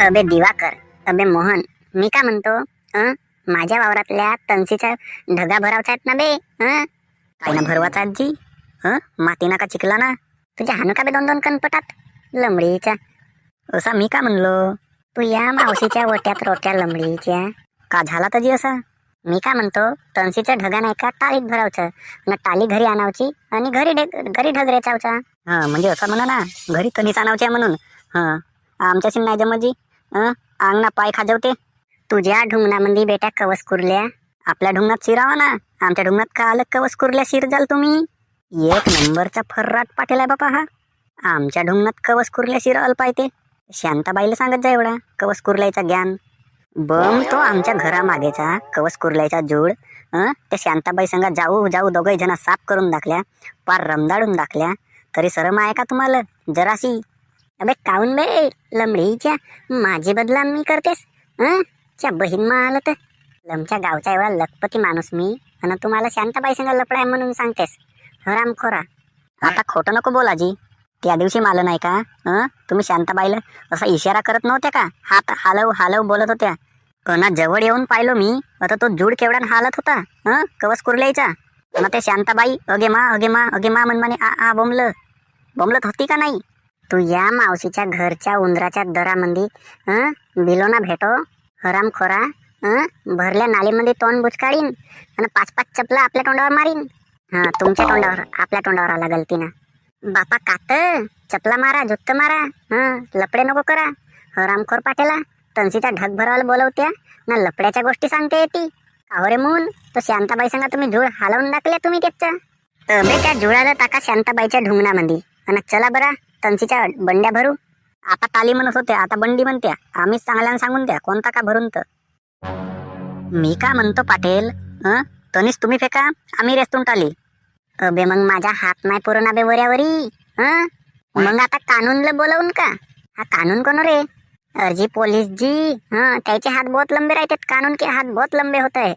अबे दिवाकर, अबे मोहन, मी का म्हणतो, माझ्या वावरातल्या तणसीच्या ढगा भरावच्या आहेत ना बे. काय ना भरवाचा आजी, माती नका चिकला ना, तुझ्या हाणू का बे 2-2 कणपटात लंबडीच्या. असा मी का म्हणलो, तू या मावशीच्या वट्यात रोट्या लंबडीच्या. का झाला तजी असा. मी का म्हणतो, तणसीच्या ढगा नाही का टाळीत भरावचं, ना टाली घरी आणावची आणि घरी ढग रेचावचा. म्हणजे असं म्हणा ना, घरी तणीच आणावच्या म्हणून. आमच्याशी नाही जमजी, अंगणा पाय खाजवते. तुझ्या ढुंगणामध्ये बेटा कवस कुरल्या, आपल्या ढुंगणात शिरावा ना, आमच्या ढुंगणात का आलं कवस कुरल्या शिर जाल तुम्ही. 1 नंबरचा फर्राट पाटील आहे बापा हा. आमच्या ढुंगणात कवस कुरल्या शिर अल पाहिजे. शांताबाईला सांगत जा एवढा कवस कुरल्याचा ज्ञान. बम तो आमच्या घरामागेचा कवस कुरल्याचा जूड, त्या शांताबाई संगा जाऊ दोघे जण साफ करून दाखल्या, पार रमदाडून दाखल्या, तरी शरम आहे का तुम्हाला जराशी. अबे काऊन बे लंबडीच्या, माझी बदला मी करतेस. च्या बहीण मा आलं तर लमच्या गावचा एवढा लखपती माणूस मी, आणि तुम्हाला शांताबाई संग लपडाय म्हणून सांगतेस. हरामखोरा. आता खोटं नको बोलाजी. त्या दिवशी मला नाही का, तुम्ही शांताबाईला असा इशारा करत नव्हत्या का, हात हालव बोलत होत्या. कणा जवळ येऊन पाहिलो मी, आता तो जूड केवढा हालत होता कवस कुरल्याचा. आणि ते शांताबाई अगे मा मनमाने आ बोंबलत होती का नाही. तू या मावशीच्या घरच्या उंदराच्या दरामध्ये बिलोना भेटो हरामखोरा. भरल्या नालीमध्ये तोंड बुचकाळीन आणि 5-5 चपला आपल्या तोंडावर मारीन. तुमच्या तोंडावर, आपल्या तोंडावर आला गलतीनं. बापा कात चपला मारा, जुत्त मारा, लपडे नको करा. हरामखोर पाटेला, तणसीच्या ढग भरावाला बोलवत्या ना, लपड्याच्या गोष्टी सांगते येते. कावरे मून तो शांताबाई सांगा तुम्ही झुळ हालवून दाखल्या तुम्ही त्याच्या. तबे त्या झुळाला टाका शांताबाईच्या ढुंगणामध्ये आणि चला बरा तणसीच्या बंड्या भरू. आता टाली म्हणत होत्या, आता बंडी म्हणत्या. आम्हीच चांगल्यानं सांगून द्या कोणता का भरून. तर मी का म्हणतो पाटील, तनीच तुम्ही फेका, आम्ही रेस्तून टाली. अबे मग माझा हात नाही पुरना बे वऱ्यावरी. मग आता कानूनला बोलवून का. हा कानून कोण रे. अर्जी पोलीस जी, त्याचे हात बहुत लंबे राहतात, कानून के हात बहुत लंबे होत आहे.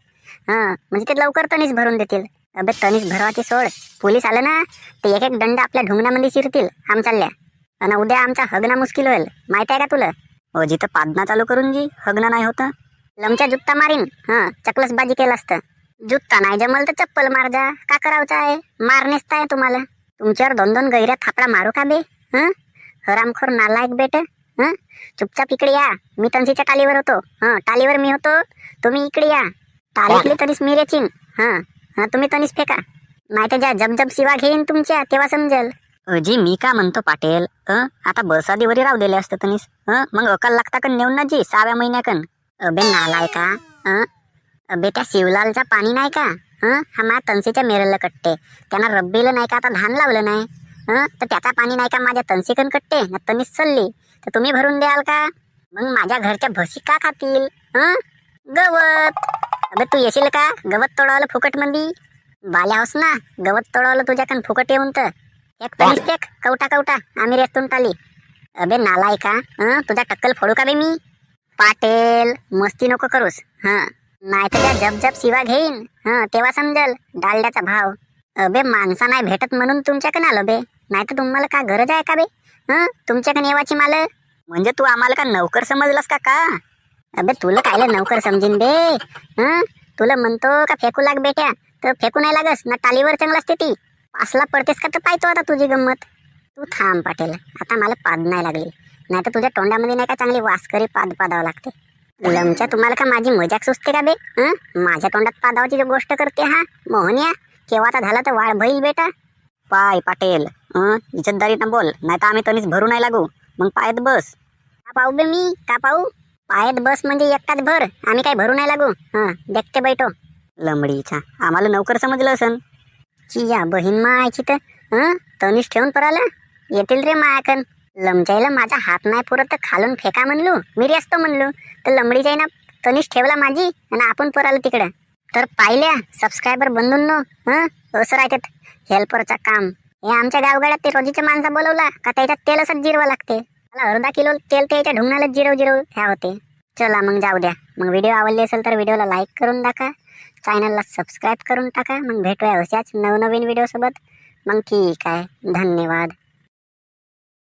म्हणजे ते लवकर तनीच भरून देतील. अबे तनीच भरवाची सोड, पोलीस आलं ना ते एक दंड आपल्या ढुंगणामध्ये शिरतील आमचाल्या, आणि उद्या आमचा हगना मुश्किल होईल. माहित आहे का तुला. जिथं पादना चालू करून जी हगना नाही होतं, लमच्या जुत्ता मारीन. चकलसबाजी केलं असतं. जुत्ता नाही जमल तर चप्पल मार जा, का करावचा आहे. मार नेसता आहे तुम्हाला. तुमच्यावर 2-2 गैऱ्या थापडा मारू का बे. हरामखोर नालायक बेट. चुपचाप इकडे या, मी तणसीच्या टालीवर होतो. टालीवर मी होतो, तुम्ही इकडे या. टालीतली तनीस मी रेचीन. तुम्ही तनीस फेका, नाही तर ज्या जब शिवा घेईन तुमच्या तेव्हा समजेल. अजी मी का म्हणतो पाटील, आता बसादीवरी राहू दिले असतं तनीस. मग अकाल लागता का नेऊन ना जी 6व्या महिन्याकन. अबे नालाय का. अबे त्या शिवलालचा पाणी नाही का, हा मा तणसीच्या मेरला कट्टे, त्यांना रब्बीला नाही का आता धान लावलं नाही, तर त्याचा पाणी नाही का माझ्या तणसीकन कट्टे ना तनीस चालली, तर तुम्ही भरून द्याल का. मग माझ्या घरच्या म्हशी का खातील. गवत. अबे तू येशील का गवत तोडावलं फुकट मंदी. बाल्या होस ना, गवत तोडावलं तुझ्याकन फुकट येऊन. तर एक तनीस फेक, कवटा आम्ही रेस्तून टाली. अबे नालाय का, तुझा टक्कल फोडू का बे मी. पाटेल मस्ती नको करूस. नाही तर त्या जब शिवा घेईन, तेव्हा समजल डालड्याचा भाव. अबे माणसा नाही भेटत म्हणून तुमच्याकडे आलो बे, नाही तर तुम्हाला का गरज आहे का बे तुमच्याकडे येवाची माल. म्हणजे तू आम्हाला का नौकर समजलास का. अबे तुला कायला नौकर समजीन बे. तुला म्हणतो का फेकू लाग बेट्या, तर फेकू नाही लागस ना, टालीवर चांगला असते ती. पासला पडतेस का तर पाहतो आता तुझी गंमत. तू थांब पाटील, आता मला पाद नाही लागली, नाही तर तुझ्या तोंडामध्ये नाही का चांगली वासकरी पाद पादावं लागते. लमच्या तुम्हाला का माझी मजाक सुचते का बे. माझ्या तोंडात पादावाची जो गोष्ट करते हा मोहनिया, केव्हाचा झाला तर वाळ भईल बेटा. पाय पाटील, इज्जतदारीनं बोल, नाही तर आम्ही तनीच भरू नाही लागू. मग पायात बस. का पाहू बे मी, का पाहू. पायात बस म्हणजे एकटाच भर, आम्ही काय भरू नाही लागू. देखते बैठो. लंबडीचा आम्हाला नौकर समजलं असन. चिया बहीण मायची तर तनीच ठेवून पराला येतील रे मायाकन. लमचाईला माझा हात नाही पुरत तर खालून फेका म्हणलो, मी रेसतो म्हणलो, तर लंबडीच्या ना तनीश ठेवला माझी आणि आपण पराला तिकडं. तर पाहिल्या सबस्क्रायबर बंधून असं राहतात हेल्परचा काम. हे आमच्या गावगाड्यात ते रोजीच्या माणसा बोलवला का त्याच्यात तेल असंच जिरवा लागते. मला अर्धा किलो तेल त्याच्या ढुंगणाला जिरव ह्या होते. चला मग जाऊ द्या. मग व्हिडिओ आवडली असेल तर व्हिडिओला लाईक करून टाका, चॅनलला सबस्क्राईब करून टाका. मग भेटूया अशाच नवनवीन व्हिडिओ सोबत. मग ठीक आहे, धन्यवाद.